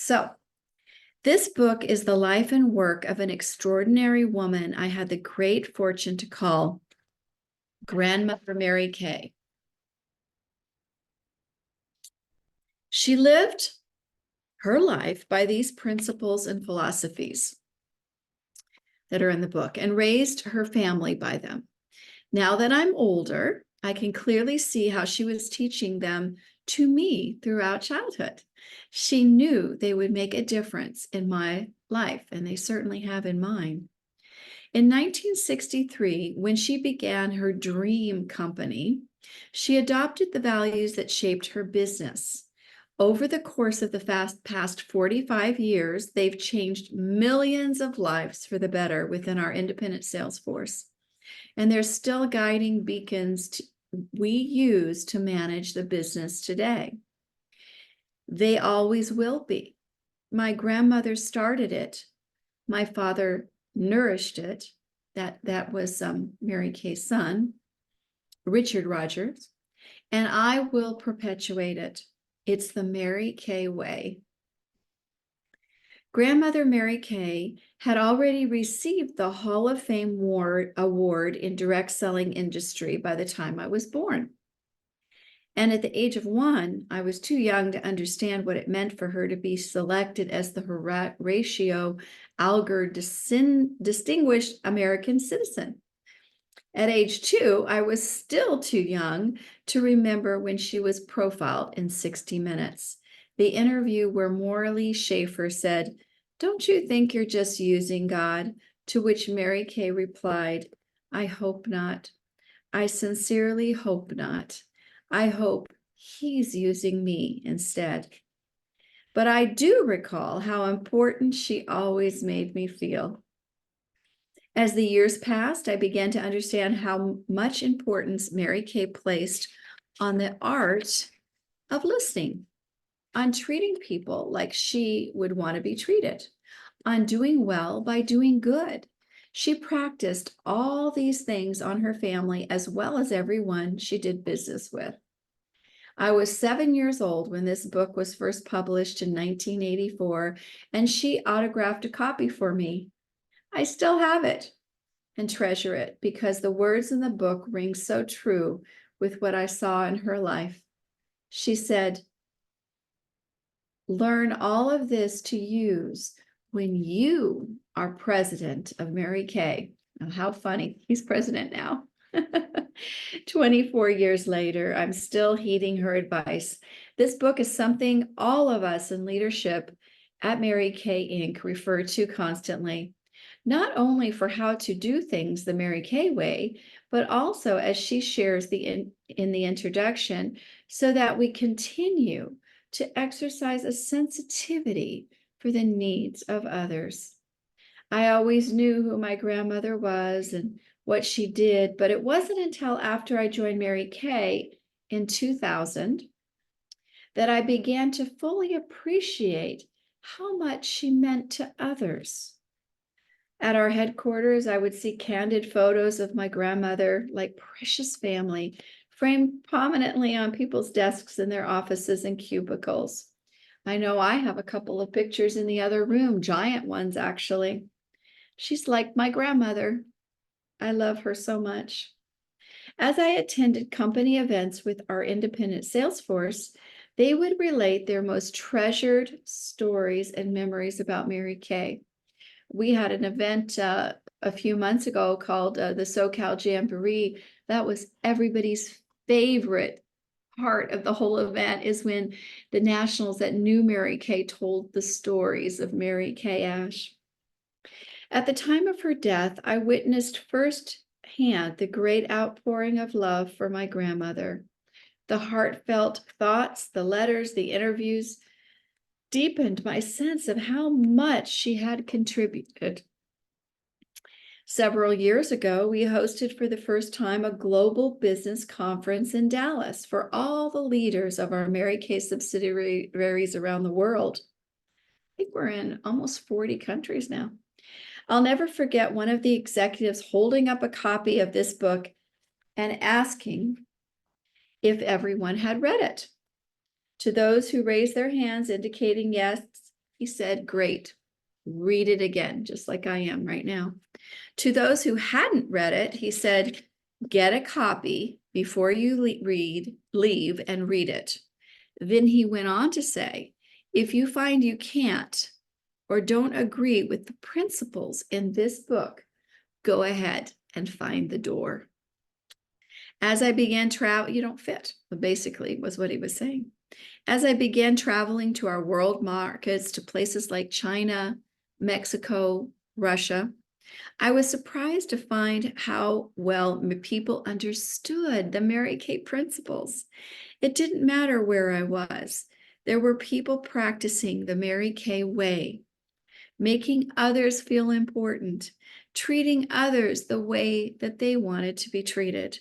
So this book is the life and work of an extraordinary woman I had the great fortune to call Grandmother Mary Kay. She lived her life by these principles and philosophies that are in the book and raised her family by them. Now that I'm older, I can clearly see how she was teaching them to me throughout childhood. She knew they would make a difference in my life, and they certainly have in mine. In 1963, when she began her dream company, she adopted the values that shaped her business. Over the course of the past 45 years, they've changed millions of lives for the better within our independent sales force. And they're still guiding beacons we use to manage the business today. They always will be. My grandmother started it. My father nourished it. That was Mary Kay's son, Richard Rogers, and I will perpetuate it. It's the Mary Kay way. Grandmother Mary Kay had already received the Hall of Fame award in direct selling industry by the time I was born. And at the age of 1, I was too young to understand what it meant for her to be selected as the Horatio Alger Distinguished American Citizen. At age 2, I was still too young to remember when she was profiled in 60 Minutes. The interview where Morley Schaefer said, "Don't you think you're just using God?" To which Mary Kay replied, "I hope not. I sincerely hope not. I hope he's using me instead." But I do recall how important she always made me feel. As the years passed, I began to understand how much importance Mary Kay placed on the art of listening, on treating people like she would want to be treated, on doing well by doing good. She practiced all these things on her family as well as everyone she did business with. I was 7 years old when this book was first published in 1984, and she autographed a copy for me. I still have it and treasure it because the words in the book ring so true with what I saw in her life. She said, "Learn all of this to use when you are president of Mary Kay." Oh, how funny. He's president now. 24 years later, I'm still heeding her advice. This book is something all of us in leadership at Mary Kay Inc. refer to constantly, not only for how to do things the Mary Kay way, but also as she shares in the introduction, so that we continue to exercise a sensitivity for the needs of others. I always knew who my grandmother was and what she did, but it wasn't until after I joined Mary Kay in 2000 that I began to fully appreciate how much she meant to others. At our headquarters, I would see candid photos of my grandmother, like precious family, framed prominently on people's desks in their offices and cubicles. I know I have a couple of pictures in the other room, giant ones, actually. She's like my grandmother. I love her so much. As I attended company events with our independent sales force, they would relate their most treasured stories and memories about Mary Kay. We had an event a few months ago called the SoCal Jamboree. That was everybody's favorite part of the whole event, is when the nationals that knew Mary Kay told the stories of Mary Kay Ash. At the time of her death, I witnessed firsthand the great outpouring of love for my grandmother. The heartfelt thoughts, the letters, the interviews deepened my sense of how much she had contributed. Several years ago, we hosted for the first time a global business conference in Dallas for all the leaders of our Mary Kay subsidiaries around the world. I think we're in almost 40 countries now. I'll never forget one of the executives holding up a copy of this book and asking if everyone had read it. To those who raised their hands indicating yes, He said, great. Read it again, just like I am right now. To those who hadn't read it, he said, get a copy before you leave and read it. Then he went on to say, if you find you can't or don't agree with the principles in this book, go ahead and find the door. As I began travel, you don't fit, basically was what he was saying. As I began traveling to our world markets, to places like China, Mexico, Russia, I was surprised to find how well people understood the Mary Kay principles. It didn't matter where I was. There were people practicing the Mary Kay way, making others feel important, treating others the way that they wanted to be treated.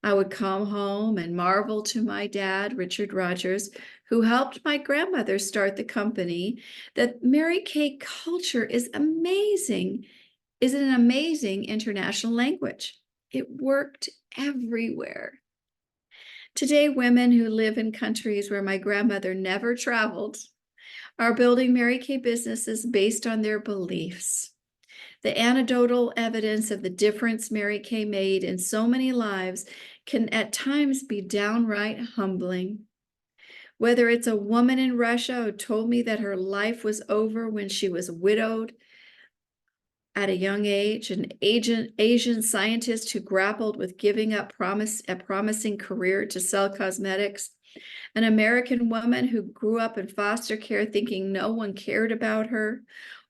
I would come home and marvel to my dad, Richard Rogers, who helped my grandmother start the company, that Mary Kay culture is amazing, is an amazing international language. It worked everywhere. Today, women who live in countries where my grandmother never traveled are building Mary Kay businesses based on their beliefs. The anecdotal evidence of the difference Mary Kay made in so many lives can at times be downright humbling. Whether it's a woman in Russia who told me that her life was over when she was widowed at a young age, an Asian scientist who grappled with giving up a promising career to sell cosmetics, an American woman who grew up in foster care thinking no one cared about her,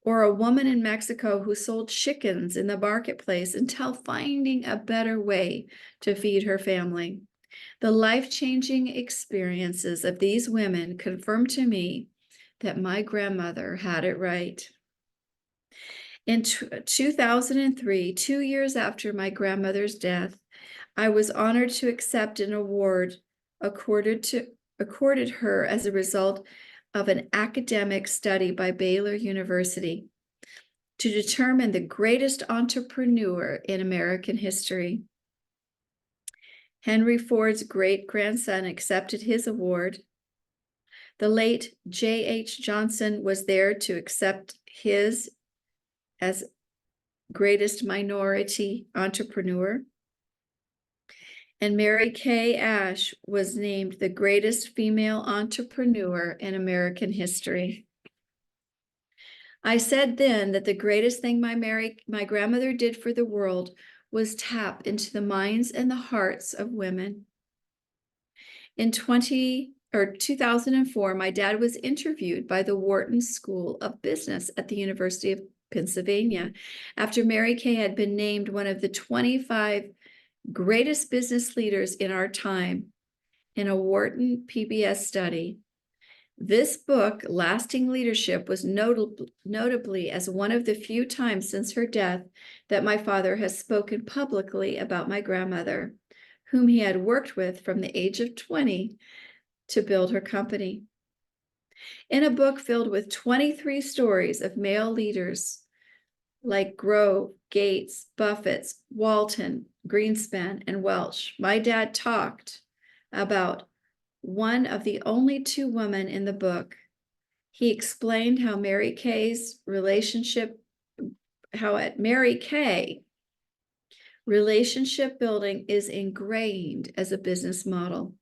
or a woman in Mexico who sold chickens in the marketplace until finding a better way to feed her family. The life-changing experiences of these women confirmed to me that my grandmother had it right. In 2003, 2 years after my grandmother's death, I was honored to accept an award accorded her as a result of an academic study by Baylor University to determine the greatest entrepreneur in American history. Henry Ford's great-grandson accepted his award. The late J.H. Johnson was there to accept his as greatest minority entrepreneur. And Mary Kay Ash was named the greatest female entrepreneur in American history. I said then that the greatest thing my grandmother did for the world was tap into the minds and the hearts of women. In 2004, my dad was interviewed by the Wharton School of Business at the University of Pennsylvania after Mary Kay had been named one of the 25 greatest business leaders in our time in a Wharton PBS study. This book, Lasting Leadership, was notably as one of the few times since her death that my father has spoken publicly about my grandmother, whom he had worked with from the age of 20 to build her company. In a book filled with 23 stories of male leaders like Grove, Gates, Buffett, Walton, Greenspan, and Welch, my dad talked about one of the only 2 women in the book. He explained how at Mary Kay, relationship building is ingrained as a business model.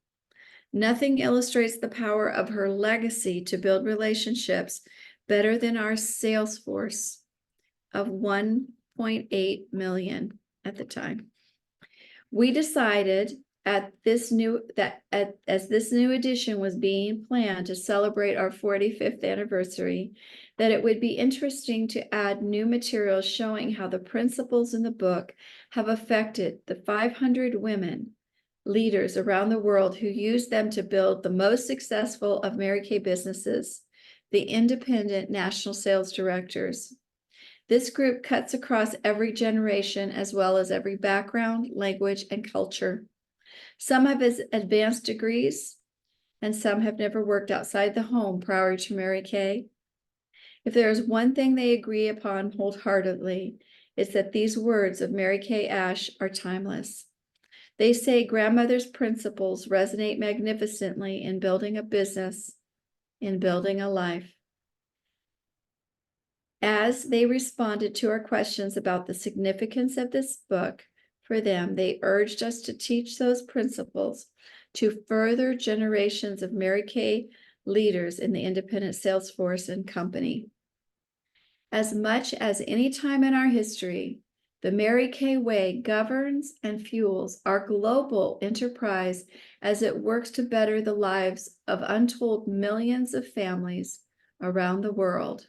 Nothing illustrates the power of her legacy to build relationships better than our sales force of 1.8 million at the time. We decided as this new edition was being planned to celebrate our 45th anniversary, that it would be interesting to add new material showing how the principles in the book have affected the 500 women leaders around the world who used them to build the most successful of Mary Kay businesses, the independent national sales directors. This group cuts across every generation as well as every background, language, and culture. Some have advanced degrees, and some have never worked outside the home prior to Mary Kay. If there is one thing they agree upon wholeheartedly, it's that these words of Mary Kay Ash are timeless. They say grandmother's principles resonate magnificently in building a business, in building a life. As they responded to our questions about the significance of this book for them, they urged us to teach those principles to further generations of Mary Kay leaders in the independent sales force and company. As much as any time in our history, the Mary Kay Way governs and fuels our global enterprise as it works to better the lives of untold millions of families around the world.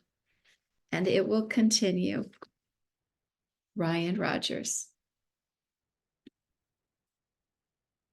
And it will continue. Ryan Rogers.